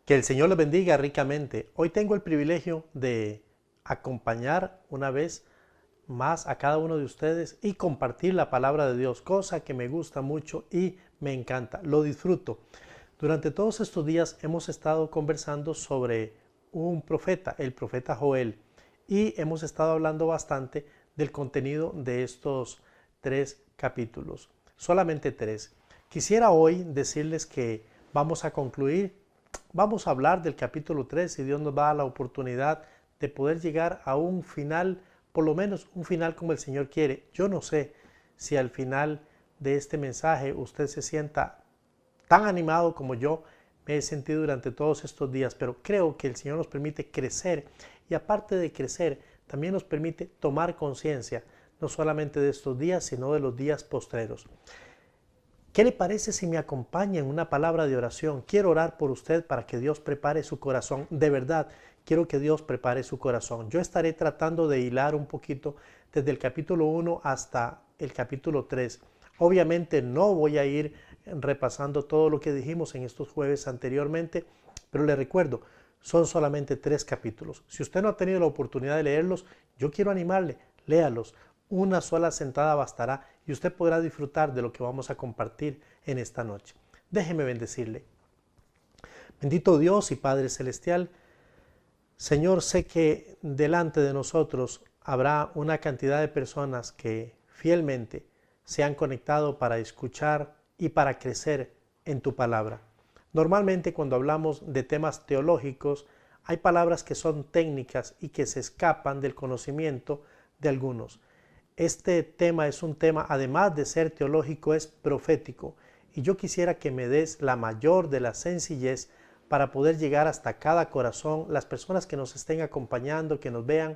Que el Señor les bendiga ricamente. Hoy tengo el privilegio de acompañar una vez más a cada uno de ustedes y compartir la palabra de Dios, cosa que me gusta mucho y me encanta, lo disfruto. Durante todos estos días hemos estado conversando sobre un profeta, el profeta Joel, y hemos estado hablando bastante del contenido de estos 3 capítulos, solamente 3. Quisiera hoy decirles que vamos a concluir. Vamos a hablar del capítulo 3 y Dios nos va a dar la oportunidad de poder llegar a un final, por lo menos un final como el Señor quiere. Yo no sé si al final de este mensaje usted se sienta tan animado como yo me he sentido durante todos estos días, pero creo que el Señor nos permite crecer y aparte de crecer, también nos permite tomar conciencia, no solamente de estos días, sino de los días postreros. ¿Qué le parece si me acompaña en una palabra de oración? Quiero orar por usted para que Dios prepare su corazón. De verdad, quiero que Dios prepare su corazón. Yo estaré tratando de hilar un poquito desde el capítulo 1 hasta el capítulo 3. Obviamente no voy a ir repasando todo lo que dijimos en estos jueves anteriormente, pero le recuerdo, son solamente 3 capítulos. Si usted no ha tenido la oportunidad de leerlos, yo quiero animarle, léalos. Una sola sentada bastará y usted podrá disfrutar de lo que vamos a compartir en esta noche. Déjeme bendecirle. Bendito Dios y Padre Celestial, Señor, sé que delante de nosotros habrá una cantidad de personas que fielmente se han conectado para escuchar y para crecer en tu palabra. Normalmente cuando hablamos de temas teológicos, hay palabras que son técnicas y que se escapan del conocimiento de algunos. Este tema es un tema, además de ser teológico, es profético. Y yo quisiera que me des la mayor de la sencillez para poder llegar hasta cada corazón. Las personas que nos estén acompañando, que nos vean,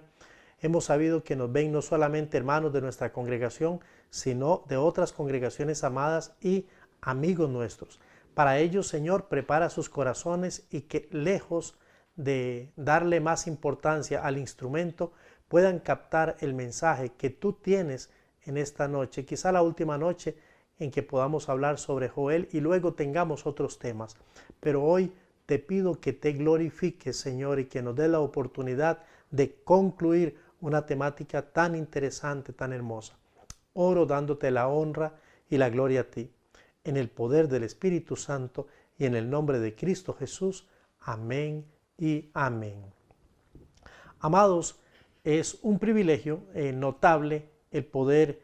hemos sabido que nos ven no solamente hermanos de nuestra congregación, sino de otras congregaciones amadas y amigos nuestros. Para ellos, Señor, prepara sus corazones y que lejos de darle más importancia al instrumento, puedan captar el mensaje que tú tienes en esta noche, quizá la última noche en que podamos hablar sobre Joel y luego tengamos otros temas. Pero hoy te pido que te glorifiques, Señor, y que nos dé la oportunidad de concluir una temática tan interesante, tan hermosa. Oro dándote la honra y la gloria a ti, en el poder del Espíritu Santo y en el nombre de Cristo Jesús. Amén y amén. Amados, es un privilegio notable el poder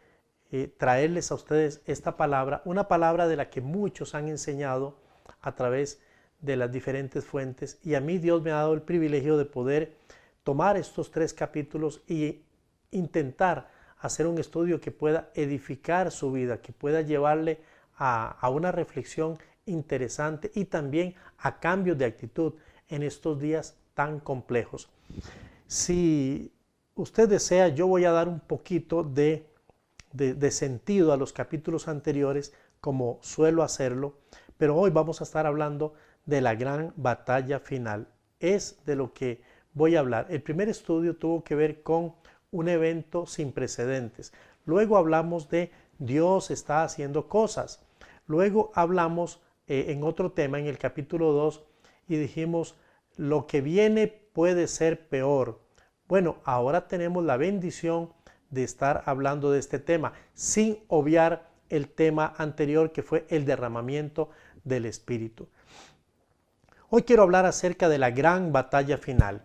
traerles a ustedes esta palabra, una palabra de la que muchos han enseñado a través de las diferentes fuentes, y a mí Dios me ha dado el privilegio de poder tomar estos 3 capítulos y intentar hacer un estudio que pueda edificar su vida, que pueda llevarle a una reflexión interesante y también a cambios de actitud en estos días tan complejos. Si usted desea, yo voy a dar un poquito de sentido a los capítulos anteriores, como suelo hacerlo, pero hoy vamos a estar hablando de la gran batalla final. Es de lo que voy a hablar. El primer estudio tuvo que ver con un evento sin precedentes. Luego hablamos de Dios está haciendo cosas. Luego hablamos en otro tema, en el capítulo 2, y dijimos, lo que viene puede ser peor. Bueno, ahora tenemos la bendición de estar hablando de este tema, sin obviar el tema anterior que fue el derramamiento del Espíritu. Hoy quiero hablar acerca de la gran batalla final.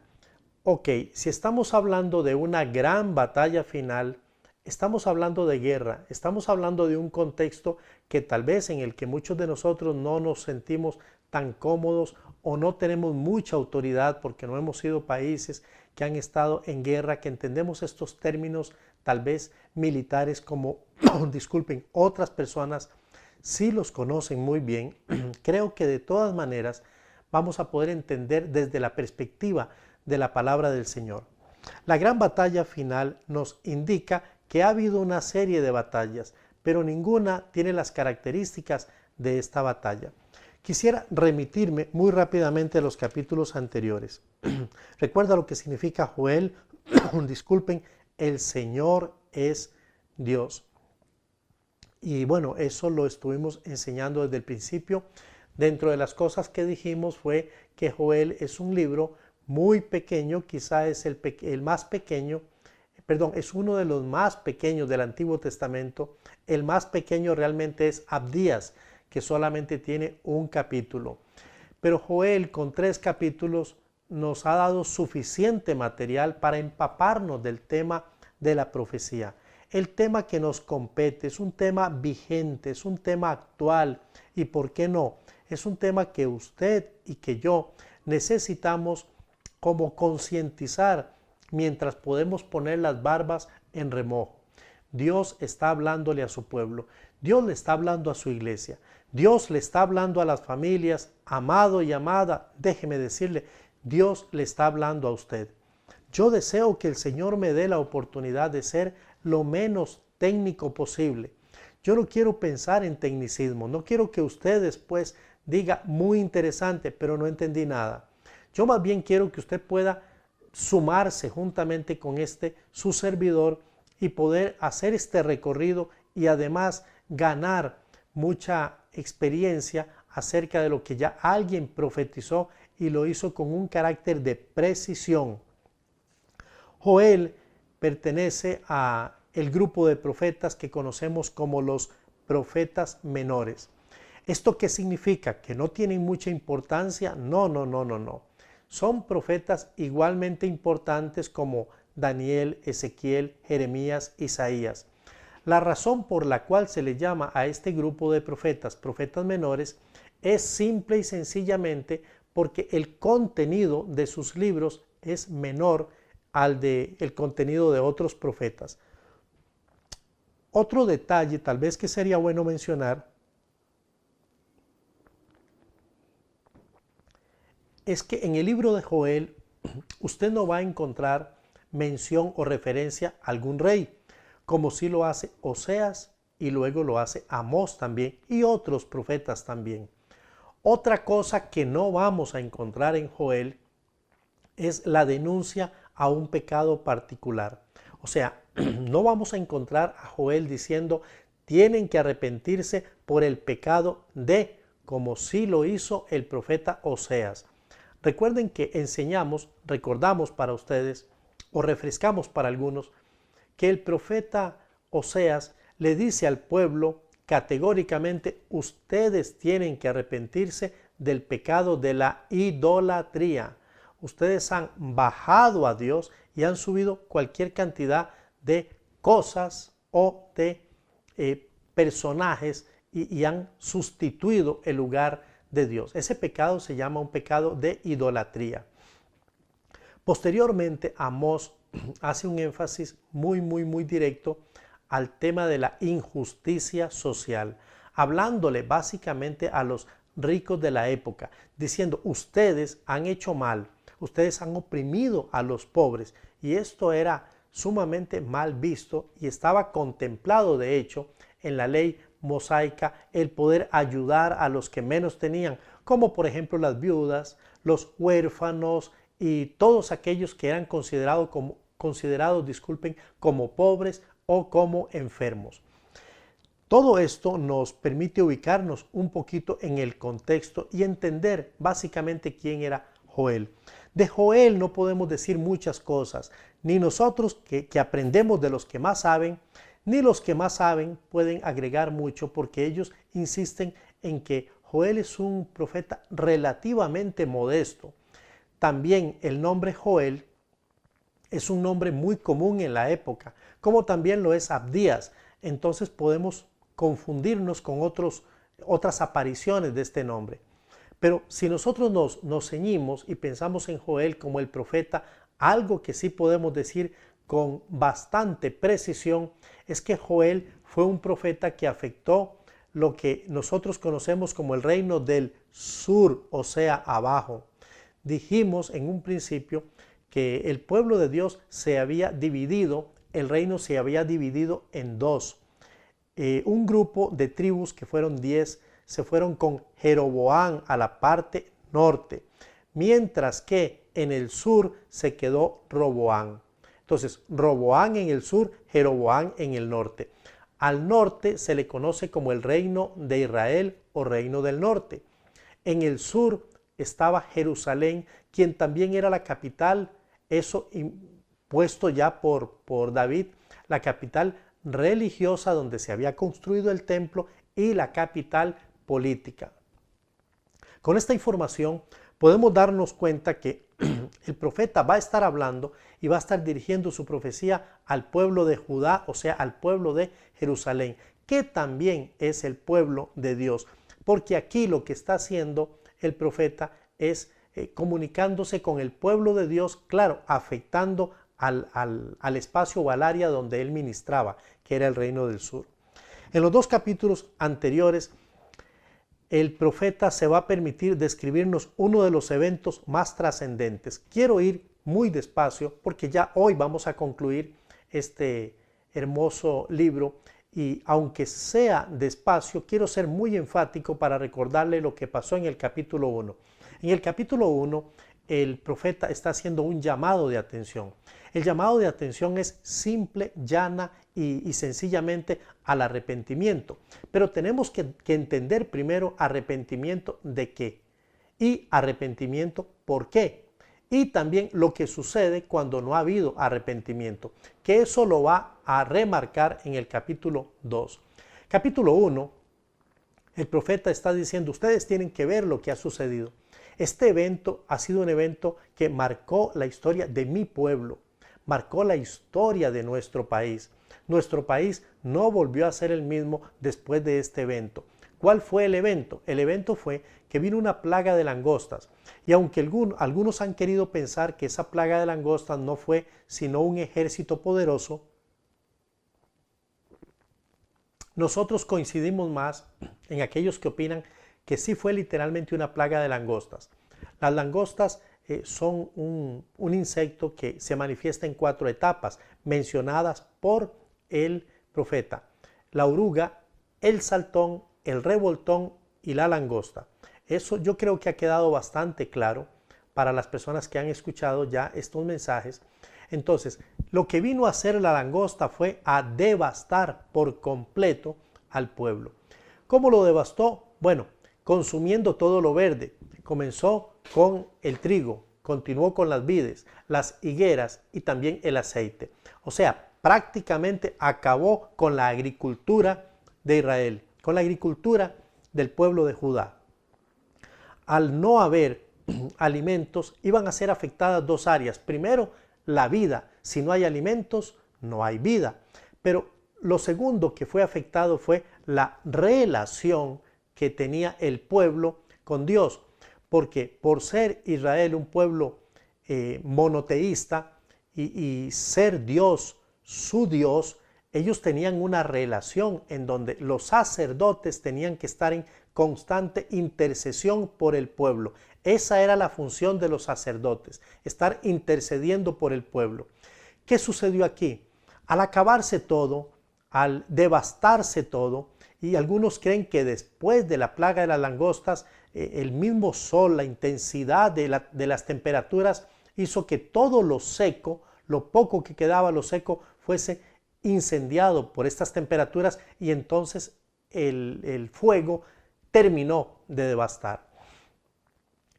Ok, si estamos hablando de una gran batalla final, estamos hablando de guerra, estamos hablando de un contexto que tal vez en el que muchos de nosotros no nos sentimos tan cómodos o no tenemos mucha autoridad porque no hemos sido países que han estado en guerra, que entendemos estos términos tal vez militares como, disculpen, otras personas sí los conocen muy bien. Creo que de todas maneras vamos a poder entender desde la perspectiva de la palabra del Señor. La gran batalla final nos indica que ha habido una serie de batallas, pero ninguna tiene las características de esta batalla. Quisiera remitirme muy rápidamente a los capítulos anteriores. Recuerda lo que significa Joel, disculpen, el Señor es Dios. Y bueno, eso lo estuvimos enseñando desde el principio Dentro de las cosas que dijimos fue que Joel es un libro muy pequeño, quizá es el más pequeño, perdón, es uno de los más pequeños del Antiguo Testamento. El más pequeño realmente es Abdías, que solamente tiene un capítulo. Pero Joel, con 3 capítulos, nos ha dado suficiente material para empaparnos del tema de la profecía. El tema que nos compete es un tema vigente, es un tema actual y, ¿por qué no? Es un tema que usted y que yo necesitamos como concientizar mientras podemos poner las barbas en remojo. Dios está hablándole a su pueblo, Dios le está hablando a su iglesia, Dios le está hablando a las familias, amado y amada, déjeme decirle, Dios le está hablando a usted. Yo deseo que el Señor me dé la oportunidad de ser lo menos técnico posible. Yo no quiero pensar en tecnicismo, no quiero que usted después diga muy interesante, pero no entendí nada. Yo más bien quiero que usted pueda sumarse juntamente con su servidor y poder hacer este recorrido y además ganar mucha experiencia acerca de lo que ya alguien profetizó y lo hizo con un carácter de precisión. Joel pertenece a el grupo de profetas que conocemos como los profetas menores. ¿Esto qué significa? ¿Que no tienen mucha importancia? No. Son profetas igualmente importantes como Daniel, Ezequiel, Jeremías, Isaías. La razón por la cual se le llama a este grupo de profetas menores es simple y sencillamente porque el contenido de sus libros es menor al del contenido de otros profetas. Otro detalle tal vez que sería bueno mencionar es que en el libro de Joel usted no va a encontrar mención o referencia a algún rey, como sí lo hace Oseas y luego lo hace Amós también y otros profetas también. Otra cosa que no vamos a encontrar en Joel es la denuncia a un pecado particular. O sea, no vamos a encontrar a Joel diciendo tienen que arrepentirse por el pecado de, como sí lo hizo el profeta Oseas. Recuerden que recordamos para ustedes o refrescamos para algunos que el profeta Oseas le dice al pueblo categóricamente, ustedes tienen que arrepentirse del pecado de la idolatría. Ustedes han bajado a Dios y han subido cualquier cantidad de cosas o de personajes y han sustituido el lugar de Dios. Ese pecado se llama un pecado de idolatría. Posteriormente, Amós hace un énfasis muy directo al tema de la injusticia social, hablándole básicamente a los ricos de la época, diciendo, ustedes han hecho mal, ustedes han oprimido a los pobres, y esto era sumamente mal visto y estaba contemplado de hecho en la ley mosaica el poder ayudar a los que menos tenían, como por ejemplo las viudas, los huérfanos y todos aquellos que eran considerados como pobres o como enfermos. Todo esto nos permite ubicarnos un poquito en el contexto y entender básicamente quién era Joel. De Joel no podemos decir muchas cosas, ni nosotros que aprendemos de los que más saben, ni los que más saben pueden agregar mucho porque ellos insisten en que Joel es un profeta relativamente modesto. También el nombre Joel es un nombre muy común en la época, como también lo es Abdías. Entonces podemos confundirnos con otras apariciones de este nombre. Pero si nosotros nos ceñimos y pensamos en Joel como el profeta, algo que sí podemos decir con bastante precisión es que Joel fue un profeta que afectó lo que nosotros conocemos como el reino del sur, o sea, abajo. Dijimos en un principio que el pueblo de Dios se había dividido, el reino se había dividido en dos. Un grupo de tribus que fueron 10 se fueron con Jeroboam a la parte norte, mientras que en el sur se quedó Roboam. Entonces, Roboam en el sur, Jeroboam en el norte. Al norte se le conoce como el reino de Israel o reino del norte. En el sur estaba Jerusalén, quien también era la capital, eso impuesto ya por David, la capital religiosa donde se había construido el templo y la capital política. Con esta información podemos darnos cuenta que el profeta va a estar hablando y va a estar dirigiendo su profecía al pueblo de Judá, o sea, al pueblo de Jerusalén, que también es el pueblo de Dios, porque aquí lo que está haciendo el profeta es comunicándose con el pueblo de Dios, claro, afectando al espacio o al área donde él ministraba, que era el reino del sur. En los 2 capítulos anteriores, el profeta se va a permitir describirnos uno de los eventos más trascendentes. Quiero ir muy despacio porque ya hoy vamos a concluir este hermoso libro y aunque sea despacio, quiero ser muy enfático para recordarle lo que pasó en el capítulo 1. En el capítulo 1, el profeta está haciendo un llamado de atención. El llamado de atención es simple, llana y sencillamente al arrepentimiento. Pero tenemos que entender primero arrepentimiento de qué y arrepentimiento por qué. Y también lo que sucede cuando no ha habido arrepentimiento, que eso lo va a remarcar en el capítulo 2. Capítulo 1, el profeta está diciendo, ustedes tienen que ver lo que ha sucedido. Este evento ha sido un evento que marcó la historia de mi pueblo, marcó la historia de nuestro país. Nuestro país no volvió a ser el mismo después de este evento. ¿Cuál fue el evento? El evento fue que vino una plaga de langostas. Y aunque algunos han querido pensar que esa plaga de langostas no fue sino un ejército poderoso, nosotros coincidimos más en aquellos que opinan que sí fue literalmente una plaga de langostas. Las langostas son un insecto que se manifiesta en 4 etapas mencionadas por el profeta: la oruga, el saltón, el revoltón y la langosta. Eso yo creo que ha quedado bastante claro para las personas que han escuchado ya estos mensajes. Entonces, lo que vino a hacer la langosta fue a devastar por completo al pueblo. ¿Cómo lo devastó? Bueno, consumiendo todo lo verde. Comenzó con el trigo, continuó con las vides, las higueras y también el aceite. O sea, prácticamente acabó con la agricultura de Israel, con la agricultura del pueblo de Judá. Al no haber alimentos, iban a ser afectadas 2 áreas. Primero, la vida. Si no hay alimentos, no hay vida. Pero lo segundo que fue afectado fue la relación que tenía el pueblo con Dios. Porque por ser Israel un pueblo monoteísta y ser Dios su Dios, ellos tenían una relación en donde los sacerdotes tenían que estar en constante intercesión por el pueblo. Esa era la función de los sacerdotes, estar intercediendo por el pueblo. ¿Qué sucedió aquí? Al acabarse todo, al devastarse todo, y algunos creen que después de la plaga de las langostas, el mismo sol, la intensidad de las temperaturas hizo que todo lo seco, lo poco que quedaba lo seco, fuese incendiado por estas temperaturas y entonces el fuego terminó de devastar.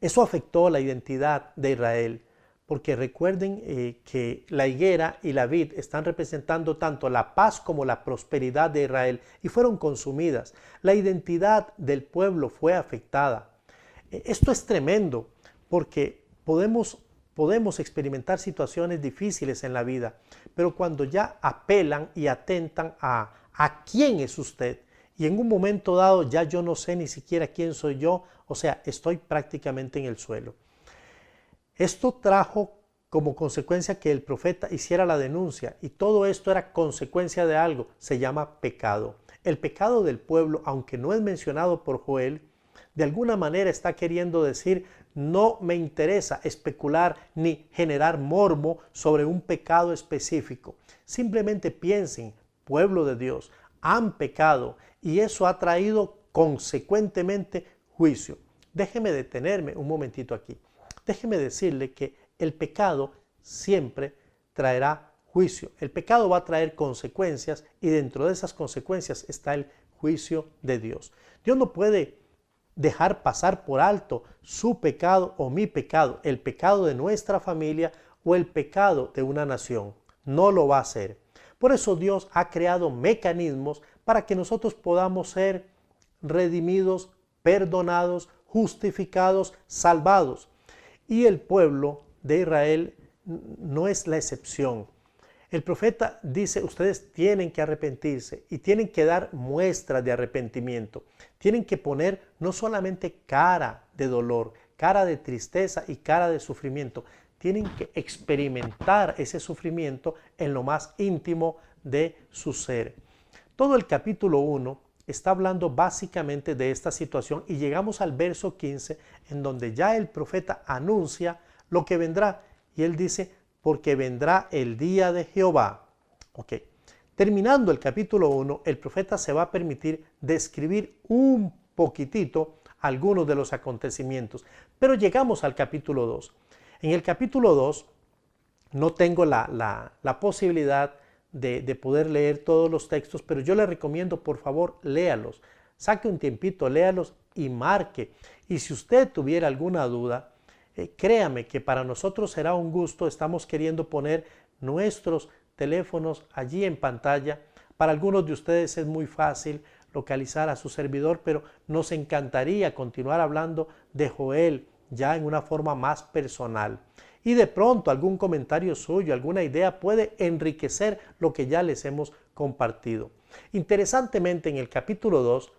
Eso afectó la identidad de Israel, porque recuerden que la higuera y la vid están representando tanto la paz como la prosperidad de Israel y fueron consumidas. La identidad del pueblo fue afectada. Esto es tremendo porque podemos experimentar situaciones difíciles en la vida, pero cuando ya apelan y atentan a quién es usted, y en un momento dado ya yo no sé ni siquiera quién soy yo, o sea, estoy prácticamente en el suelo. Esto trajo como consecuencia que el profeta hiciera la denuncia, y todo esto era consecuencia de algo, se llama pecado. El pecado del pueblo, aunque no es mencionado por Joel, de alguna manera está queriendo decir: no me interesa especular ni generar morbo sobre un pecado específico. Simplemente piensen, pueblo de Dios, han pecado y eso ha traído consecuentemente juicio. Déjeme detenerme un momentito aquí. Déjeme decirle que el pecado siempre traerá juicio. El pecado va a traer consecuencias y dentro de esas consecuencias está el juicio de Dios. Dios no puede dejar pasar por alto su pecado o mi pecado, el pecado de nuestra familia o el pecado de una nación. No lo va a hacer. Por eso Dios ha creado mecanismos para que nosotros podamos ser redimidos, perdonados, justificados, salvados. Y el pueblo de Israel no es la excepción. El profeta dice, ustedes tienen que arrepentirse y tienen que dar muestras de arrepentimiento. Tienen que poner no solamente cara de dolor, cara de tristeza y cara de sufrimiento. Tienen que experimentar ese sufrimiento en lo más íntimo de su ser. Todo el capítulo 1 está hablando básicamente de esta situación y llegamos al verso 15 en donde ya el profeta anuncia lo que vendrá y él dice, porque vendrá el día de Jehová. Ok, terminando el capítulo 1, el profeta se va a permitir describir un poquitito algunos de los acontecimientos, pero llegamos al capítulo 2. En el capítulo 2 no tengo la posibilidad de poder leer todos los textos, pero yo le recomiendo, por favor, léalos. Saque un tiempito, léalos y marque. Y si usted tuviera alguna duda, créame que para nosotros será un gusto. Estamos queriendo poner nuestros teléfonos allí en pantalla. Para algunos de ustedes es muy fácil localizar a su servidor, pero nos encantaría continuar hablando de Joel ya en una forma más personal. Y de pronto algún comentario suyo, alguna idea puede enriquecer lo que ya les hemos compartido. Interesantemente, en el capítulo 2,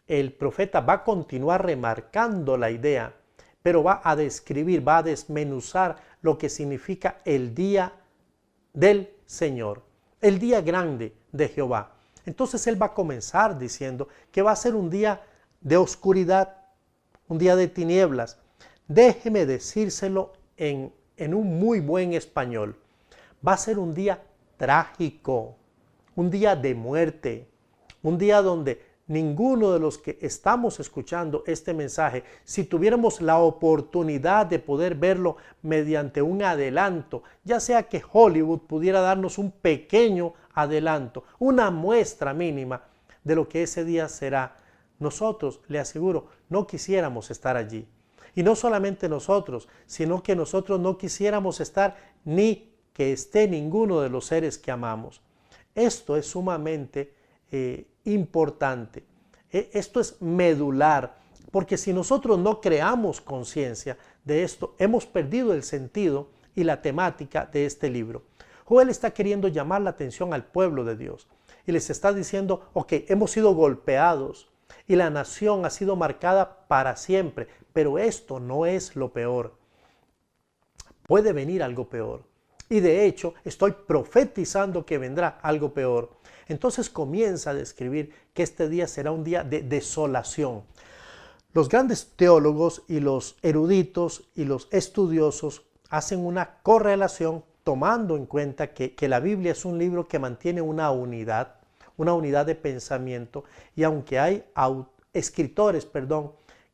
el profeta va a continuar remarcando la idea, pero va a describir, va a desmenuzar lo que significa el día del Señor, el día grande de Jehová. Entonces él va a comenzar diciendo que va a ser un día de oscuridad, un día de tinieblas. Déjeme decírselo en un muy buen español. Va a ser un día trágico, un día de muerte, un día donde ninguno de los que estamos escuchando este mensaje, si tuviéramos la oportunidad de poder verlo mediante un adelanto, ya sea que Hollywood pudiera darnos un pequeño adelanto, una muestra mínima de lo que ese día será, nosotros, le aseguro, no quisiéramos estar allí. Y no solamente nosotros, sino que nosotros no quisiéramos estar ni que esté ninguno de los seres que amamos. Esto es sumamente importante. Esto es medular, porque si nosotros no creamos conciencia de esto, hemos perdido el sentido y la temática de este libro. Joel está queriendo llamar la atención al pueblo de Dios y les está diciendo, ok, hemos sido golpeados y la nación ha sido marcada para siempre, pero esto no es lo peor. Puede venir algo peor. Y de hecho, estoy profetizando que vendrá algo peor. Entonces comienza a describir que este día será un día de desolación. Los grandes teólogos y los eruditos y los estudiosos hacen una correlación tomando en cuenta que la Biblia es un libro que mantiene una unidad de pensamiento, y aunque hay escritores,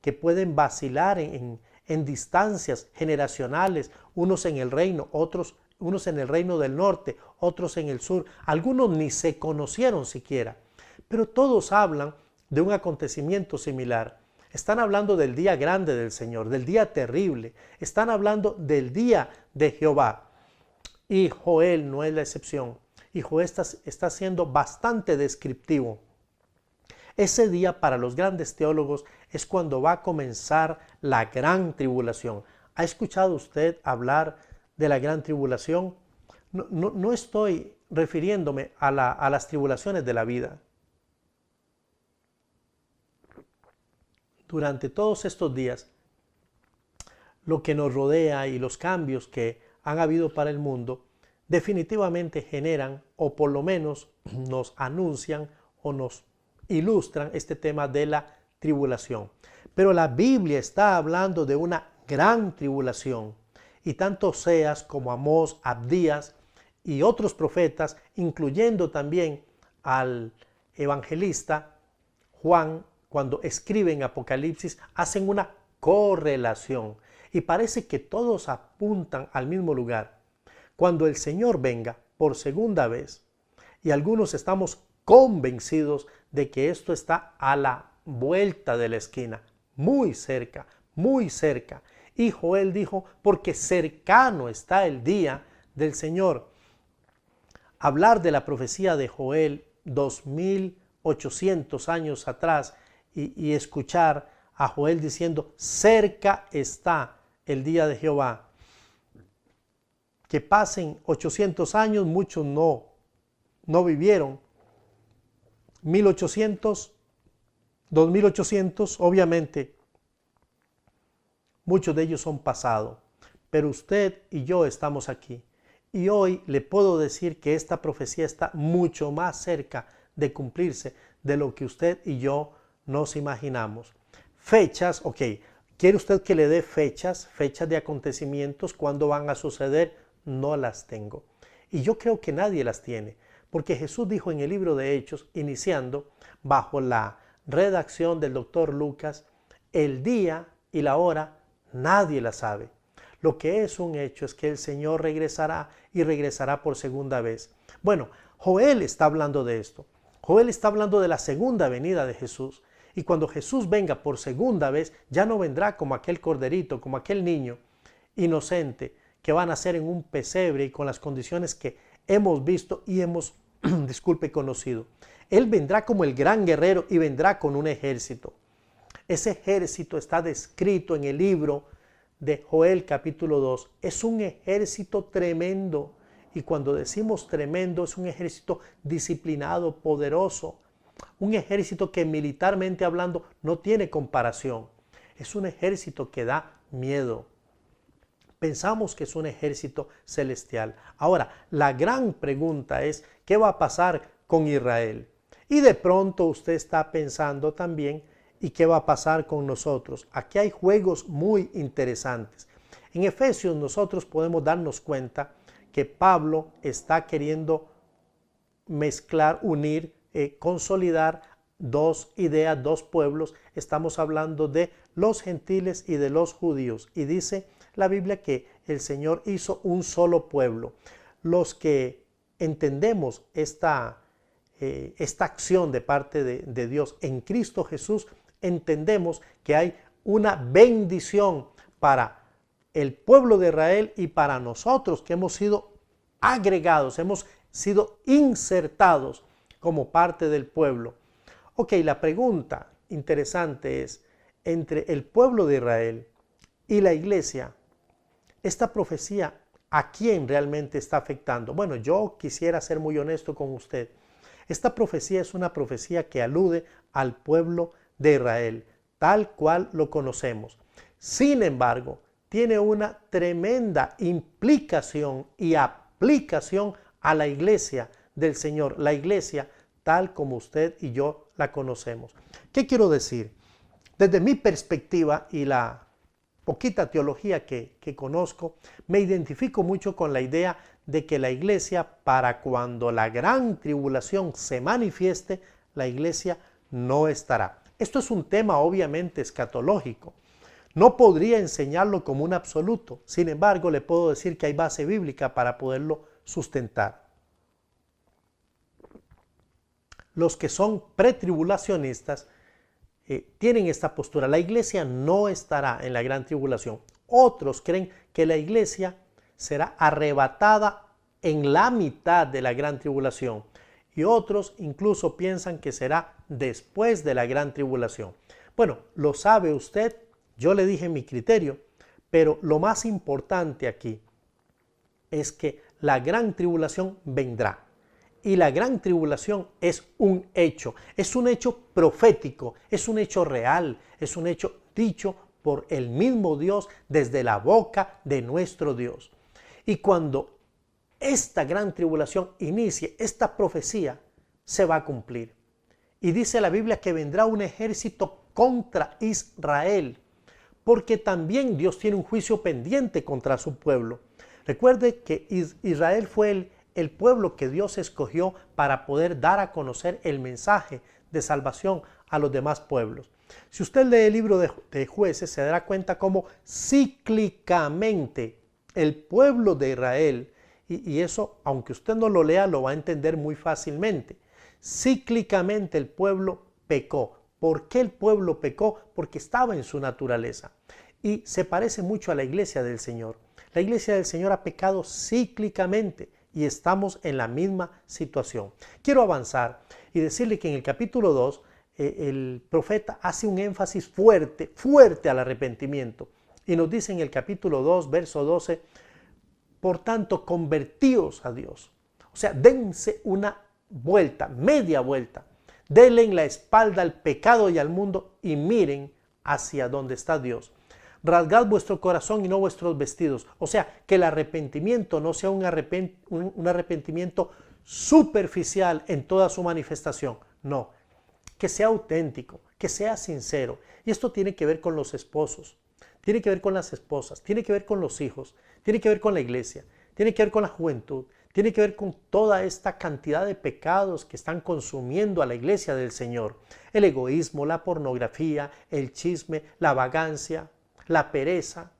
que pueden vacilar en distancias generacionales, unos en el reino, unos en el reino del norte, otros en el sur, algunos ni se conocieron siquiera, pero todos hablan de un acontecimiento similar. Están hablando del día grande del Señor, del día terrible, están hablando del día de Jehová. Y Joel no es la excepción, y Joel está siendo bastante descriptivo. Ese día para los grandes teólogos es cuando va a comenzar la gran tribulación. ¿Ha escuchado usted hablar de la gran tribulación? No estoy refiriéndome a las tribulaciones de la vida. Durante todos estos días, lo que nos rodea y los cambios que han habido para el mundo definitivamente generan, o por lo menos nos anuncian o nos ilustran este tema de la tribulación. Pero la Biblia está hablando de una gran tribulación, y tanto Oseas como Amós, Abdías y otros profetas, incluyendo también al evangelista Juan, cuando escriben Apocalipsis, hacen una correlación y parece que todos apuntan al mismo lugar. Cuando el Señor venga por segunda vez, y algunos estamos convencidos de que esto está a la vuelta de la esquina, muy cerca, muy cerca. Y Joel dijo, porque cercano está el día del Señor. Hablar de la profecía de Joel 2800 años atrás y escuchar a Joel diciendo, cerca está el día de Jehová. Que pasen 800 años, muchos no vivieron. 1800, 2800, obviamente, muchos de ellos son pasado. Pero usted y yo estamos aquí. Y hoy le puedo decir que esta profecía está mucho más cerca de cumplirse de lo que usted y yo nos imaginamos. Fechas, ok. ¿Quiere usted que le dé fechas de acontecimientos, cuándo van a suceder? No las tengo. Y yo creo que nadie las tiene, porque Jesús dijo en el libro de Hechos, iniciando bajo la redacción del doctor Lucas, el día y la hora nadie la sabe. Lo que es un hecho es que el Señor regresará y regresará por segunda vez. Bueno, Joel está hablando de esto. Joel está hablando de la segunda venida de Jesús. Y cuando Jesús venga por segunda vez, ya no vendrá como aquel corderito, como aquel niño inocente que va a nacer en un pesebre y con las condiciones que hemos visto y hemos, conocido. Él vendrá como el gran guerrero y vendrá con un ejército. Ese ejército está descrito en el libro de Joel capítulo 2. Es un ejército tremendo. Y cuando decimos tremendo, es un ejército disciplinado, poderoso. Un ejército que militarmente hablando no tiene comparación. Es un ejército que da miedo. Pensamos que es un ejército celestial. Ahora, la gran pregunta es, ¿qué va a pasar con Israel? Y de pronto usted está pensando también, ¿y qué va a pasar con nosotros? Aquí hay juegos muy interesantes. En Efesios nosotros podemos darnos cuenta que Pablo está queriendo mezclar, unir, consolidar dos ideas, dos pueblos. Estamos hablando de los gentiles y de los judíos. Y dice la Biblia que el Señor hizo un solo pueblo. Los que entendemos esta acción de parte de Dios en Cristo Jesús, entendemos que hay una bendición para el pueblo de Israel y para nosotros que hemos sido agregados, hemos sido insertados como parte del pueblo. Ok, la pregunta interesante es, entre el pueblo de Israel y la iglesia, esta profecía, ¿a quién realmente está afectando? Bueno, yo quisiera ser muy honesto con usted. Esta profecía es una profecía que alude al pueblo de Israel, tal cual lo conocemos. Sin embargo, tiene una tremenda implicación y aplicación a la iglesia del Señor, la iglesia tal como usted y yo la conocemos. ¿Qué quiero decir? Desde mi perspectiva y la poquita teología que conozco, me identifico mucho con la idea de que la iglesia, para cuando la gran tribulación se manifieste, la iglesia no estará. Esto es un tema obviamente escatológico. No podría enseñarlo como un absoluto. Sin embargo, le puedo decir que hay base bíblica para poderlo sustentar. Los que son pretribulacionistas tienen esta postura. La iglesia no estará en la gran tribulación. Otros creen que la iglesia será arrebatada en la mitad de la gran tribulación. Y otros incluso piensan que será después de la gran tribulación. Bueno, lo sabe usted, yo le dije mi criterio, pero lo más importante aquí es que la gran tribulación vendrá. Y la gran tribulación es un hecho profético, es un hecho real, es un hecho dicho por el mismo Dios desde la boca de nuestro Dios. Y cuando esta gran tribulación inicie, esta profecía se va a cumplir. Y dice la Biblia que vendrá un ejército contra Israel, porque también Dios tiene un juicio pendiente contra su pueblo. Recuerde que Israel fue el pueblo que Dios escogió para poder dar a conocer el mensaje de salvación a los demás pueblos. Si usted lee el libro de Jueces, se dará cuenta cómo cíclicamente el pueblo de Israel, y eso, aunque usted no lo lea, lo va a entender muy fácilmente. Cíclicamente el pueblo pecó. ¿Por qué el pueblo pecó? Porque estaba en su naturaleza. Y se parece mucho a la iglesia del Señor. La iglesia del Señor ha pecado cíclicamente y estamos en la misma situación. Quiero avanzar y decirle que en el capítulo 2 el profeta hace un énfasis fuerte, fuerte al arrepentimiento. Y nos dice en el capítulo 2, verso 12, por tanto, convertíos a Dios. O sea, dense una vuelta, media vuelta. Denle en la espalda al pecado y al mundo y miren hacia donde está Dios. Rasgad vuestro corazón y no vuestros vestidos. O sea, que el arrepentimiento no sea un arrepentimiento superficial en toda su manifestación. No, que sea auténtico, que sea sincero. Y esto tiene que ver con los esposos, tiene que ver con las esposas, tiene que ver con los hijos, tiene que ver con la iglesia, tiene que ver con la juventud, tiene que ver con toda esta cantidad de pecados que están consumiendo a la iglesia del Señor. El egoísmo, la pornografía, el chisme, la vagancia, la pereza,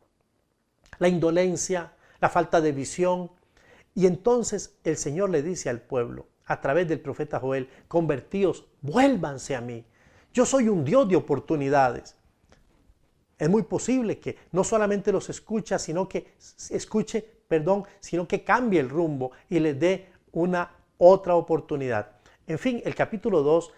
la indolencia, la falta de visión. Y entonces el Señor le dice al pueblo, a través del profeta Joel, convertíos, vuélvanse a mí. Yo soy un Dios de oportunidades. Es muy posible que no solamente los escuche, sino que cambie el rumbo y les dé una otra oportunidad. En fin, el capítulo 2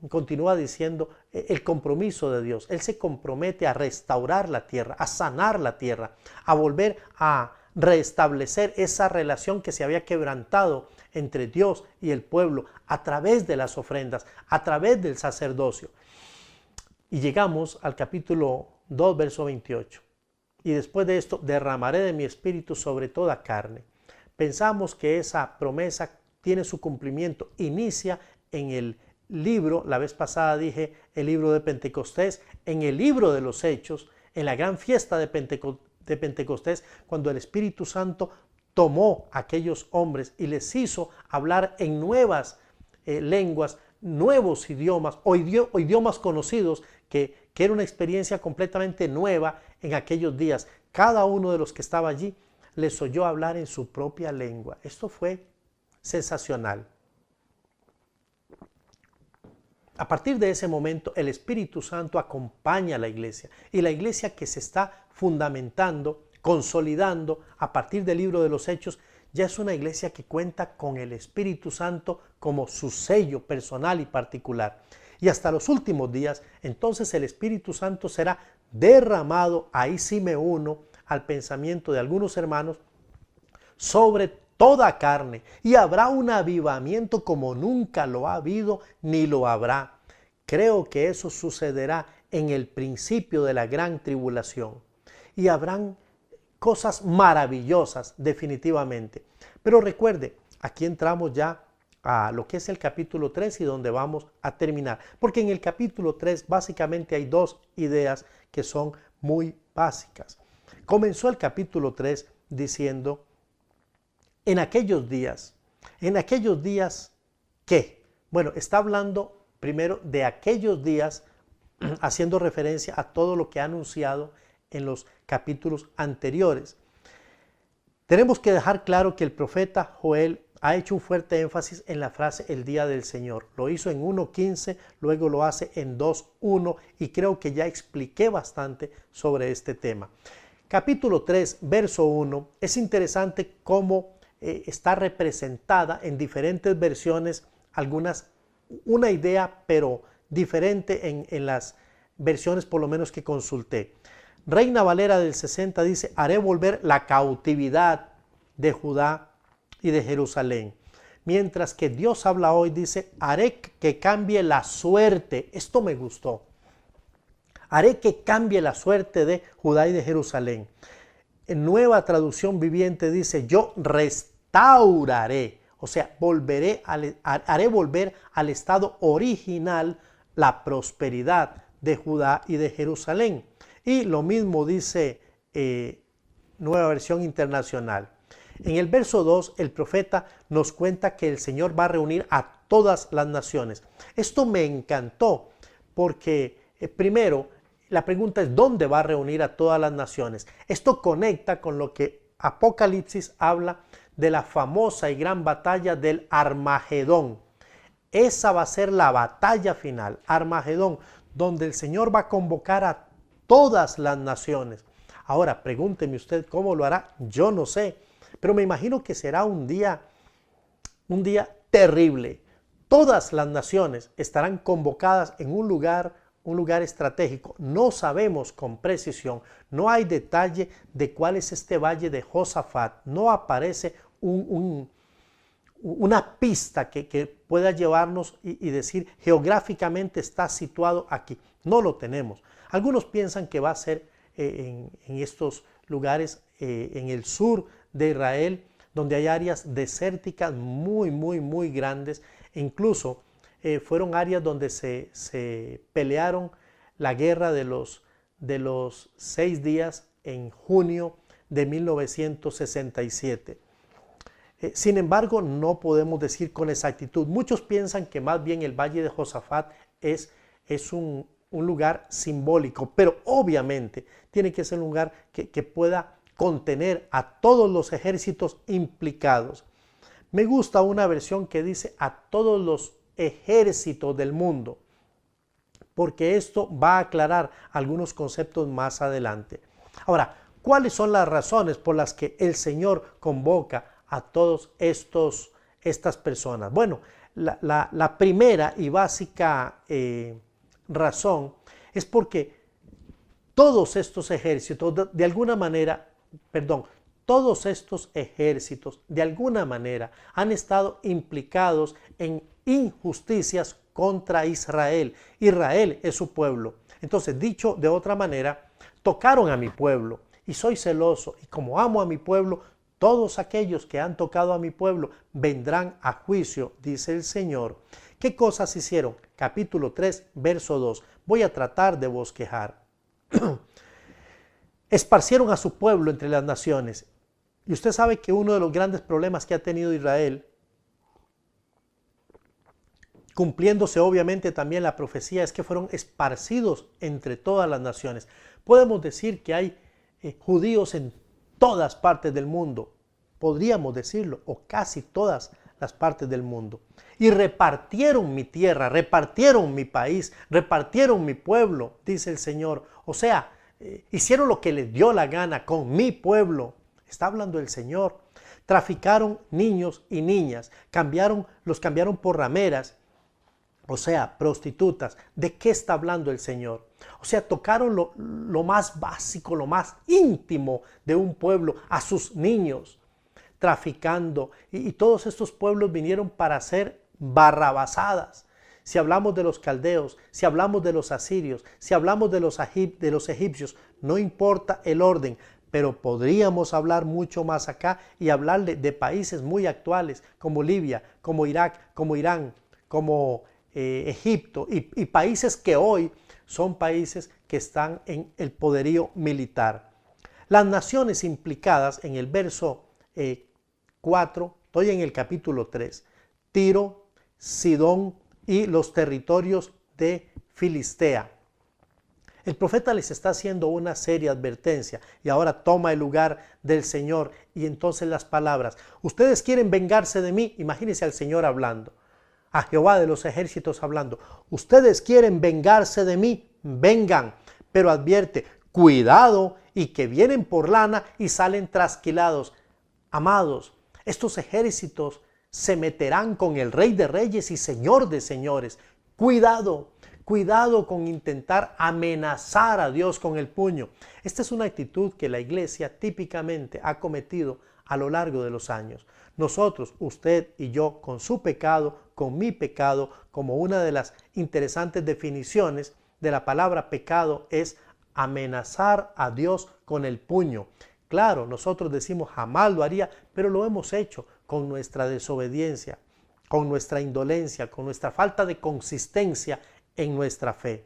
continúa diciendo el compromiso de Dios. Él se compromete a restaurar la tierra, a sanar la tierra, a volver a restablecer esa relación que se había quebrantado entre Dios y el pueblo a través de las ofrendas, a través del sacerdocio. Y llegamos al capítulo 2, verso 28. Y después de esto, derramaré de mi espíritu sobre toda carne. Pensamos que esa promesa tiene su cumplimiento. Inicia en el libro, la vez pasada dije el libro de Pentecostés, en el libro de los Hechos, en la gran fiesta de Pentecostés, cuando el Espíritu Santo tomó a aquellos hombres y les hizo hablar en nuevas lenguas, nuevos idiomas o idiomas conocidos, que era una experiencia completamente nueva en aquellos días. Cada uno de los que estaba allí les oyó hablar en su propia lengua. Esto fue sensacional. A partir de ese momento, el Espíritu Santo acompaña a la iglesia, y la iglesia que se está fundamentando, consolidando a partir del libro de los Hechos, ya es una iglesia que cuenta con el Espíritu Santo como su sello personal y particular. Y hasta los últimos días, entonces el Espíritu Santo será derramado, ahí sí me uno al pensamiento de algunos hermanos, sobre toda carne, y habrá un avivamiento como nunca lo ha habido ni lo habrá. Creo que eso sucederá en el principio de la gran tribulación, y habrán cosas maravillosas definitivamente. Pero recuerde, aquí entramos ya a lo que es el capítulo 3 y donde vamos a terminar, porque en el capítulo 3 básicamente hay dos ideas que son muy básicas. Comenzó el capítulo 3 diciendo: en aquellos días, ¿qué? Bueno, está hablando primero de aquellos días, haciendo referencia a todo lo que ha anunciado en los capítulos anteriores. Tenemos que dejar claro que el profeta Joel ha hecho un fuerte énfasis en la frase el día del Señor. Lo hizo en 1.15, luego lo hace en 2.1 y creo que ya expliqué bastante sobre este tema. Capítulo 3, verso 1, es interesante cómo está representada en diferentes versiones, una idea pero diferente en las versiones por lo menos que consulté. Reina Valera del 60 dice: haré volver la cautividad de Judá y de Jerusalén. Mientras que Dios habla hoy, dice: haré que cambie la suerte. Esto me gustó. Haré que cambie la suerte de Judá y de Jerusalén. En Nueva Traducción Viviente dice: yo restauraré, o sea, haré volver al estado original la prosperidad de Judá y de Jerusalén. Y lo mismo dice Nueva Versión Internacional. En el verso 2, el profeta nos cuenta que el Señor va a reunir a todas las naciones. Esto me encantó porque, primero, la pregunta es: ¿dónde va a reunir a todas las naciones? Esto conecta con lo que Apocalipsis habla de la famosa y gran batalla del Armagedón. Esa va a ser la batalla final, Armagedón, donde el Señor va a convocar a todas las naciones. Ahora, pregúnteme usted cómo lo hará, yo no sé, pero me imagino que será un día terrible. Todas las naciones estarán convocadas en un lugar estratégico. No sabemos con precisión, no hay detalle de cuál es este valle de Josafat, no aparece una pista que pueda llevarnos y decir geográficamente está situado aquí. No lo tenemos. Algunos piensan que va a ser en estos lugares en el sur de Israel, donde hay áreas desérticas muy grandes. Incluso fueron áreas donde se pelearon la guerra de los 6 días en junio de 1967. Sin embargo, no podemos decir con exactitud. Muchos piensan que más bien el Valle de Josafat es un lugar simbólico, pero obviamente tiene que ser un lugar que pueda contener a todos los ejércitos implicados. Me gusta una versión que dice a todos los ejércitos del mundo, porque esto va a aclarar algunos conceptos más adelante. Ahora, ¿cuáles son las razones por las que el Señor convoca a todas estas personas? Bueno, la primera y básica razón es porque todos estos ejércitos de alguna manera, todos estos ejércitos de alguna manera han estado implicados en injusticias contra Israel. Israel es su pueblo. Entonces, dicho de otra manera, tocaron a mi pueblo y soy celoso y como amo a mi pueblo, todos aquellos que han tocado a mi pueblo vendrán a juicio, dice el Señor. ¿Qué cosas hicieron? Capítulo 3, verso 2. Voy a tratar de bosquejar. Esparcieron a su pueblo entre las naciones. Y usted sabe que uno de los grandes problemas que ha tenido Israel, cumpliéndose obviamente también la profecía, es que fueron esparcidos entre todas las naciones. Podemos decir que hay judíos en todas partes del mundo, podríamos decirlo, o casi todas las partes del mundo. Y repartieron mi tierra, repartieron mi país, repartieron mi pueblo, dice el Señor. O sea, hicieron lo que les dio la gana con mi pueblo. Está hablando el Señor. Traficaron niños y niñas, los cambiaron por rameras, o sea, prostitutas. ¿De qué está hablando el Señor? O sea, tocaron lo más básico, lo más íntimo de un pueblo, a sus niños, traficando. Y todos estos pueblos vinieron para ser barrabasadas. Si hablamos de los caldeos, si hablamos de los asirios, si hablamos de los egipcios, no importa el orden, pero podríamos hablar mucho más acá y hablar de países muy actuales como Libia, como Irak, como Irán, como Egipto y países que hoy son países que están en el poderío militar. Las naciones implicadas en el verso 4, estoy en el capítulo 3, Tiro, Sidón y los territorios de Filistea. El profeta les está haciendo una seria advertencia y ahora toma el lugar del Señor y entonces las palabras. Ustedes quieren vengarse de mí, imagínense al Señor hablando, a Jehová de los ejércitos hablando. Ustedes quieren vengarse de mí, vengan, pero advierte, cuidado y que vienen por lana y salen trasquilados. Amados, estos ejércitos se meterán con el Rey de Reyes y Señor de Señores. Cuidado, cuidado con intentar amenazar a Dios con el puño. Esta es una actitud que la iglesia típicamente ha cometido a lo largo de los años. Nosotros, usted y yo, con su pecado, con mi pecado, como una de las interesantes definiciones de la palabra pecado es amenazar a Dios con el puño. Claro, nosotros decimos jamás lo haría, pero lo hemos hecho con nuestra desobediencia, con nuestra indolencia, con nuestra falta de consistencia en nuestra fe.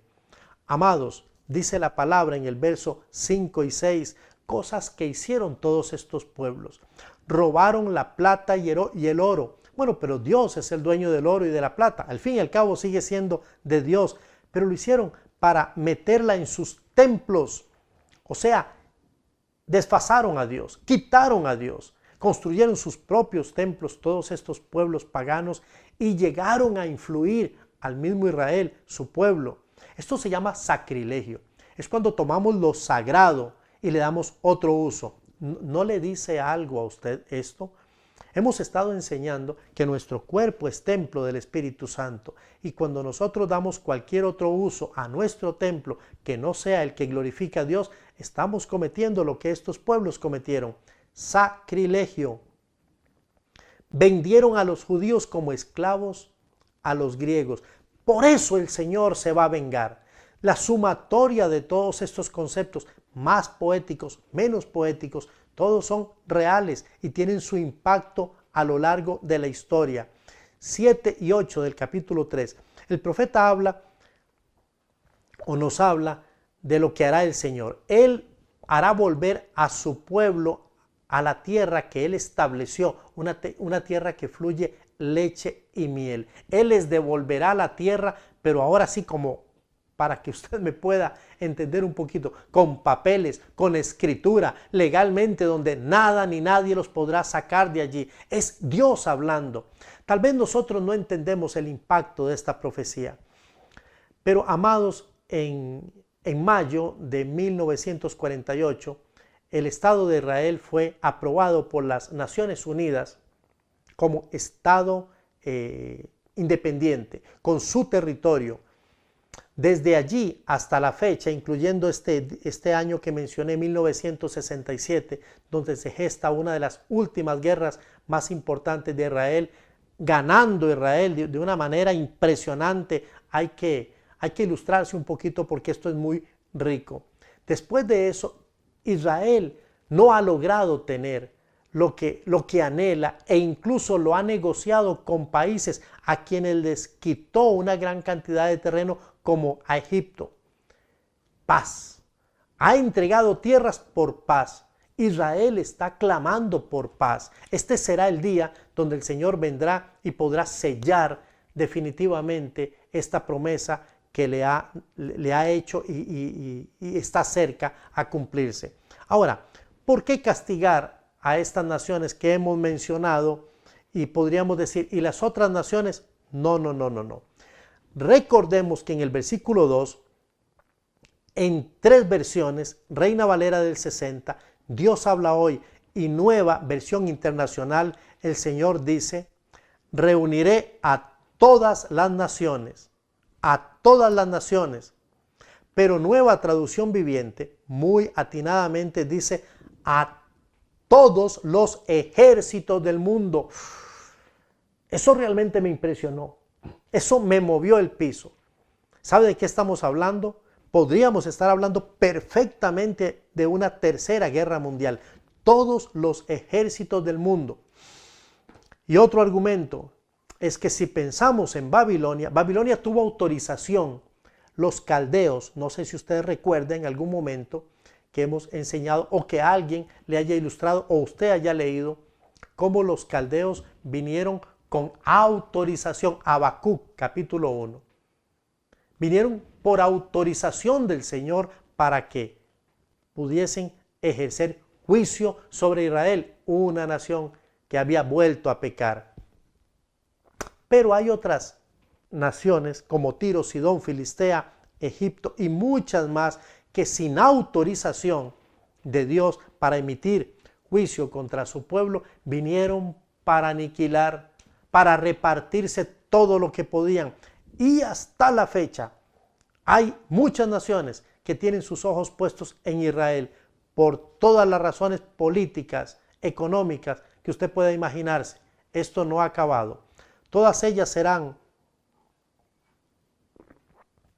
Amados, dice la palabra en el verso 5 y 6, cosas que hicieron todos estos pueblos. Robaron la plata y el oro. Bueno, pero Dios es el dueño del oro y de la plata. Al fin y al cabo sigue siendo de Dios, pero lo hicieron para meterla en sus templos. O sea, desfasaron a Dios, quitaron a Dios. construyeron sus propios templos, todos estos pueblos paganos, y llegaron a influir al mismo Israel, su pueblo. Esto se llama sacrilegio. Es cuando tomamos lo sagrado y le damos otro uso. ¿No le dice algo a usted esto? Hemos estado enseñando que nuestro cuerpo es templo del Espíritu Santo, y cuando nosotros damos cualquier otro uso a nuestro templo que no sea el que glorifica a Dios, estamos cometiendo lo que estos pueblos cometieron: sacrilegio. Vendieron a los judíos como esclavos a los griegos. Por eso el Señor se va a vengar. La sumatoria de todos estos conceptos, más poéticos, menos poéticos, todos son reales y tienen su impacto a lo largo de la historia. 7 y 8 del capítulo 3. El profeta habla o nos habla de lo que hará el Señor. Él hará volver a su pueblo a la tierra que Él estableció, una tierra que fluye leche y miel. Él les devolverá la tierra, pero ahora sí, como para que usted me pueda entender un poquito, con papeles, con escritura, legalmente, donde nada ni nadie los podrá sacar de allí. Es Dios hablando. Tal vez nosotros no entendemos el impacto de esta profecía, pero amados, en mayo de 1948, el Estado de Israel fue aprobado por las Naciones Unidas como Estado independiente, con su territorio. Desde allí hasta la fecha, incluyendo este año que mencioné, 1967, donde se gesta una de las últimas guerras más importantes de Israel, ganando Israel de una manera impresionante. Hay que ilustrarse un poquito porque esto es muy rico. Después de eso, Israel no ha logrado tener lo que anhela, e incluso lo ha negociado con países a quienes les quitó una gran cantidad de terreno, como a Egipto. Paz. Ha entregado tierras por paz. Israel está clamando por paz. Este será el día donde el Señor vendrá y podrá sellar definitivamente esta promesa que le ha hecho y está cerca a cumplirse. Ahora, ¿por qué castigar a estas naciones que hemos mencionado? Y podríamos decir, ¿y las otras naciones? No. Recordemos que en el versículo 2, en 3 versiones, Reina Valera del 60, Dios habla hoy, y Nueva Versión Internacional, el Señor dice: reuniré a todas las naciones, pero Nueva Traducción Viviente, muy atinadamente dice: a todos los ejércitos del mundo. Eso realmente me impresionó. Eso me movió el piso. ¿Sabe de qué estamos hablando? Podríamos estar hablando perfectamente de una tercera guerra mundial. Todos los ejércitos del mundo. Y otro argumento es que si pensamos en Babilonia, Babilonia tuvo autorización. Los caldeos, no sé si ustedes recuerdan en algún momento que hemos enseñado, o que alguien le haya ilustrado, o usted haya leído, cómo los caldeos vinieron con autorización. Habacuc, capítulo 1. Vinieron por autorización del Señor para que pudiesen ejercer juicio sobre Israel, una nación que había vuelto a pecar. Pero hay otras naciones como Tiro, Sidón, Filistea, Egipto y muchas más que sin autorización de Dios para emitir juicio contra su pueblo, vinieron para aniquilar, para repartirse todo lo que podían. Y hasta la fecha hay muchas naciones que tienen sus ojos puestos en Israel por todas las razones políticas, económicas que usted pueda imaginarse. Esto no ha acabado. Todas ellas serán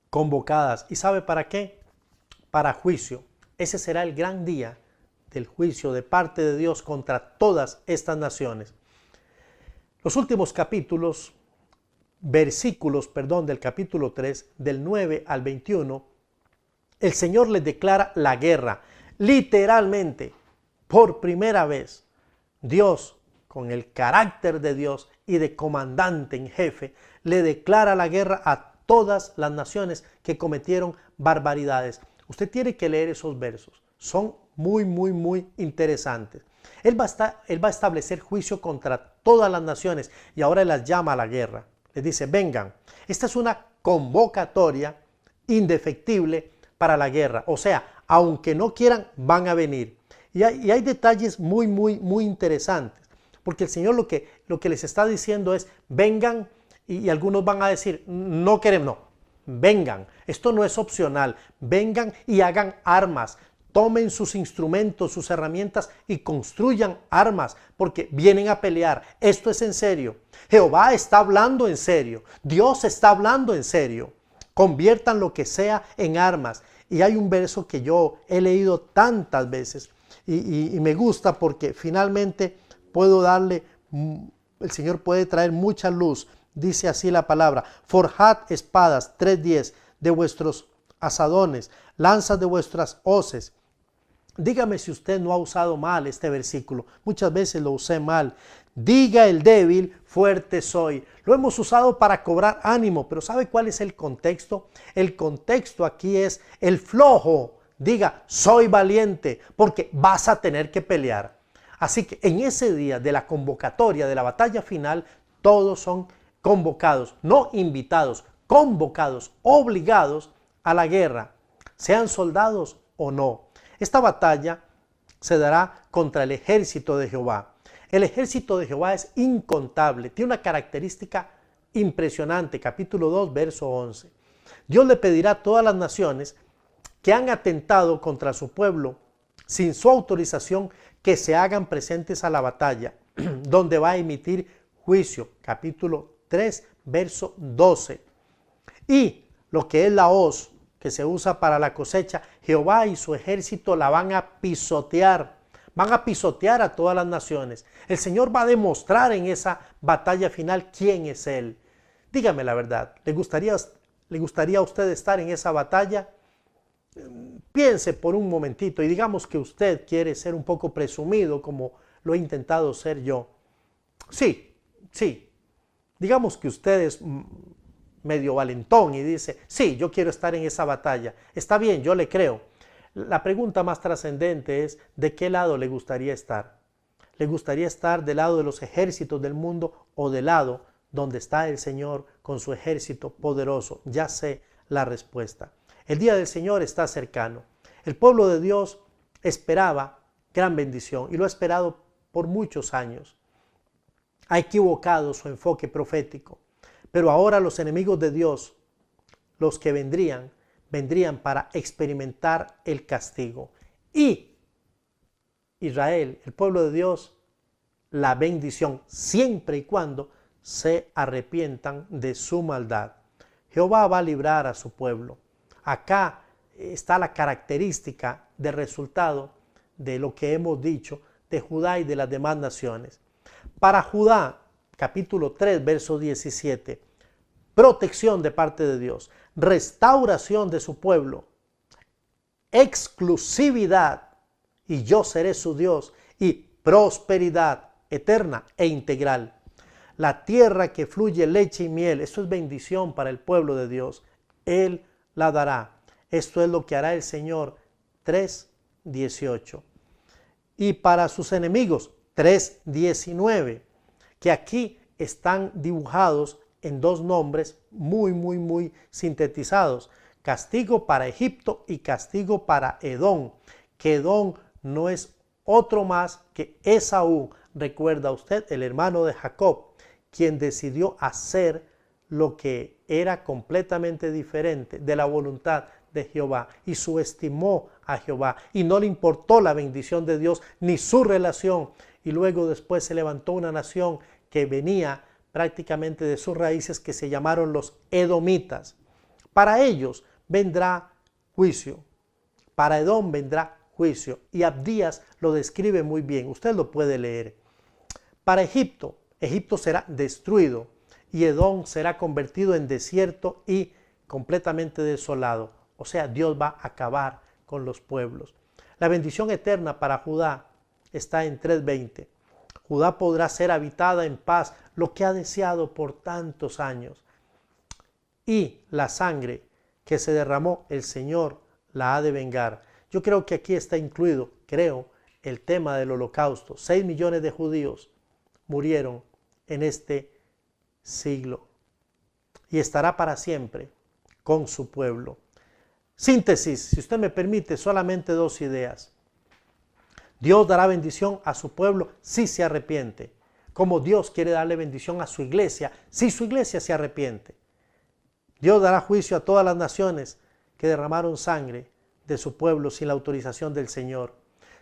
convocadas. ¿Y sabe para qué? Para juicio. Ese será el gran día del juicio de parte de Dios contra todas estas naciones. Los últimos versículos del capítulo 3, del 9 al 21, el Señor les declara la guerra. Literalmente, por primera vez, Dios, con el carácter de Dios y de comandante en jefe, le declara la guerra a todas las naciones que cometieron barbaridades. Usted tiene que leer esos versos. Son muy interesantes. Él va a establecer juicio contra todas las naciones y ahora las llama a la guerra. Les dice, vengan. Esta es una convocatoria indefectible para la guerra. O sea, aunque no quieran, van a venir. Y hay detalles muy interesantes. Porque el Señor lo que les está diciendo es, vengan, y algunos van a decir, no queremos, no, vengan. Esto no es opcional. Vengan y hagan armas. Tomen sus instrumentos, sus herramientas y construyan armas, porque vienen a pelear. Esto es en serio. Jehová está hablando en serio. Dios está hablando en serio. Conviertan lo que sea en armas. Y hay un verso que yo he leído tantas veces y me gusta porque finalmente puedo darle, el Señor puede traer mucha luz. Dice así la palabra, forjad espadas, 3:10, de vuestros asadones, lanzas de vuestras hoces. Dígame si usted no ha usado mal este versículo. Muchas veces lo usé mal. Diga el débil, fuerte soy. Lo hemos usado para cobrar ánimo, pero ¿sabe cuál es el contexto? El contexto aquí es el flojo. Diga, soy valiente, porque vas a tener que pelear. Así que en ese día de la convocatoria, de la batalla final, todos son convocados, no invitados, convocados, obligados a la guerra, sean soldados o no. Esta batalla se dará contra el ejército de Jehová. El ejército de Jehová es incontable, tiene una característica impresionante, capítulo 2, verso 11. Dios le pedirá a todas las naciones que han atentado contra su pueblo sin su autorización que se hagan presentes a la batalla, donde va a emitir juicio, capítulo 3, verso 12. Y lo que es la hoz que se usa para la cosecha, Jehová y su ejército la van a pisotear a todas las naciones. El Señor va a demostrar en esa batalla final quién es Él. Dígame la verdad, ¿le gustaría a usted estar en esa batalla? Piense por un momentito y digamos que usted quiere ser un poco presumido como lo he intentado ser yo. Sí. Digamos que usted es medio valentón y dice, sí, yo quiero estar en esa batalla. Está bien, yo le creo. La pregunta más trascendente es, ¿de qué lado le gustaría estar? ¿Le gustaría estar del lado de los ejércitos del mundo o del lado donde está el Señor con su ejército poderoso? Ya sé la respuesta. El día del Señor está cercano. El pueblo de Dios esperaba gran bendición y lo ha esperado por muchos años. Ha equivocado su enfoque profético, pero ahora los enemigos de Dios, los que vendrían para experimentar el castigo. Y Israel, el pueblo de Dios, la bendición, siempre y cuando se arrepientan de su maldad. Jehová va a librar a su pueblo. Acá está la característica de resultado de lo que hemos dicho de Judá y de las demás naciones. Para Judá, capítulo 3, verso 17, protección de parte de Dios, restauración de su pueblo, exclusividad, y yo seré su Dios, y prosperidad eterna e integral. La tierra que fluye leche y miel, esto es bendición para el pueblo de Dios. Él la dará. Esto es lo que hará el Señor. 3:18. Y para sus enemigos, 3:19, que aquí están dibujados en dos nombres muy sintetizados. Castigo para Egipto y castigo para Edom. Que Edom no es otro más que Esaú. Recuerda usted, el hermano de Jacob, quien decidió hacer lo que era completamente diferente de la voluntad de Jehová y subestimó a Jehová y no le importó la bendición de Dios ni su relación, y luego después se levantó una nación que venía prácticamente de sus raíces, que se llamaron los edomitas. Para ellos vendrá juicio, para Edom vendrá juicio, y Abdías lo describe muy bien, usted lo puede leer. Para Egipto, Egipto será destruido y Edom será convertido en desierto y completamente desolado. O sea, Dios va a acabar con los pueblos. La bendición eterna para Judá está en 3:20. Judá podrá ser habitada en paz, lo que ha deseado por tantos años. Y la sangre que se derramó, el Señor la ha de vengar. Yo creo que aquí está incluido, el tema del holocausto. 6 millones de judíos murieron en este siglo y estará para siempre con su pueblo. Síntesis, si usted me permite, solamente 2 ideas. Dios dará bendición a su pueblo si se arrepiente, como Dios quiere darle bendición a su iglesia si su iglesia se arrepiente. Dios dará juicio a todas las naciones que derramaron sangre de su pueblo sin la autorización del Señor.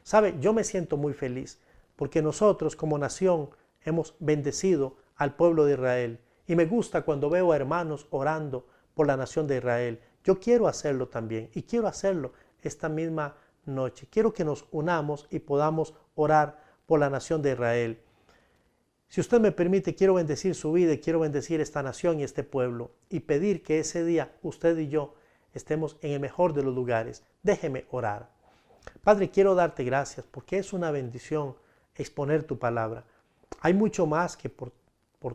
¿Sabe? Yo me siento muy feliz porque nosotros como nación hemos bendecido al pueblo de Israel y me gusta cuando veo a hermanos orando por la nación de Israel. Yo quiero hacerlo también y quiero hacerlo esta misma noche. Quiero que nos unamos y podamos orar por la nación de Israel. Si usted me permite, quiero bendecir su vida y quiero bendecir esta nación y este pueblo y pedir que ese día usted y yo estemos en el mejor de los lugares. Déjeme orar. Padre, quiero darte gracias porque es una bendición exponer tu palabra. Hay mucho más que por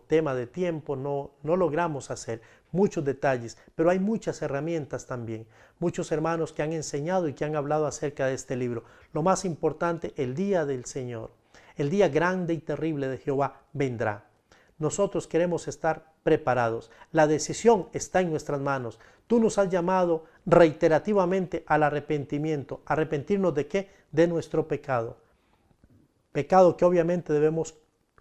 tema de tiempo no logramos hacer, muchos detalles, pero hay muchas herramientas también, muchos hermanos que han enseñado y que han hablado acerca de este libro. Lo más importante, el día del Señor, el día grande y terrible de Jehová vendrá. Nosotros queremos estar preparados. La decisión está en nuestras manos. Tú nos has llamado reiterativamente al arrepentimiento. ¿Arrepentirnos de qué? De nuestro pecado. Pecado que obviamente debemos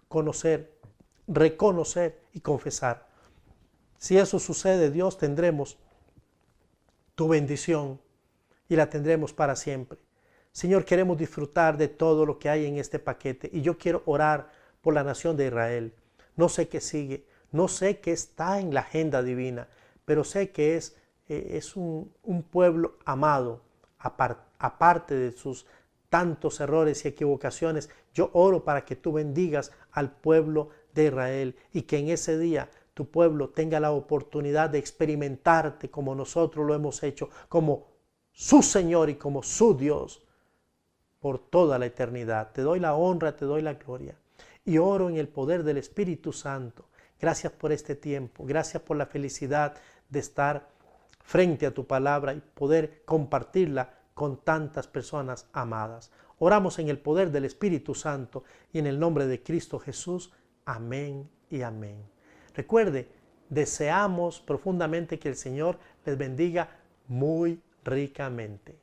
conocer, reconocer y confesar. Si eso sucede, Dios, tendremos tu bendición y la tendremos para siempre. Señor, queremos disfrutar de todo lo que hay en este paquete y yo quiero orar por la nación de Israel. No sé qué sigue, no sé qué está en la agenda divina, pero sé que es un pueblo amado, aparte de sus tantos errores y equivocaciones. Yo oro para que tú bendigas al pueblo de Israel y que en ese día tu pueblo tenga la oportunidad de experimentarte como nosotros lo hemos hecho, como su Señor y como su Dios por toda la eternidad. Te doy la honra, te doy la gloria y oro en el poder del Espíritu Santo. Gracias por este tiempo, gracias por la felicidad de estar frente a tu palabra y poder compartirla con tantas personas amadas. Oramos en el poder del Espíritu Santo y en el nombre de Cristo Jesús. Amén y amén. Recuerde, deseamos profundamente que el Señor les bendiga muy ricamente.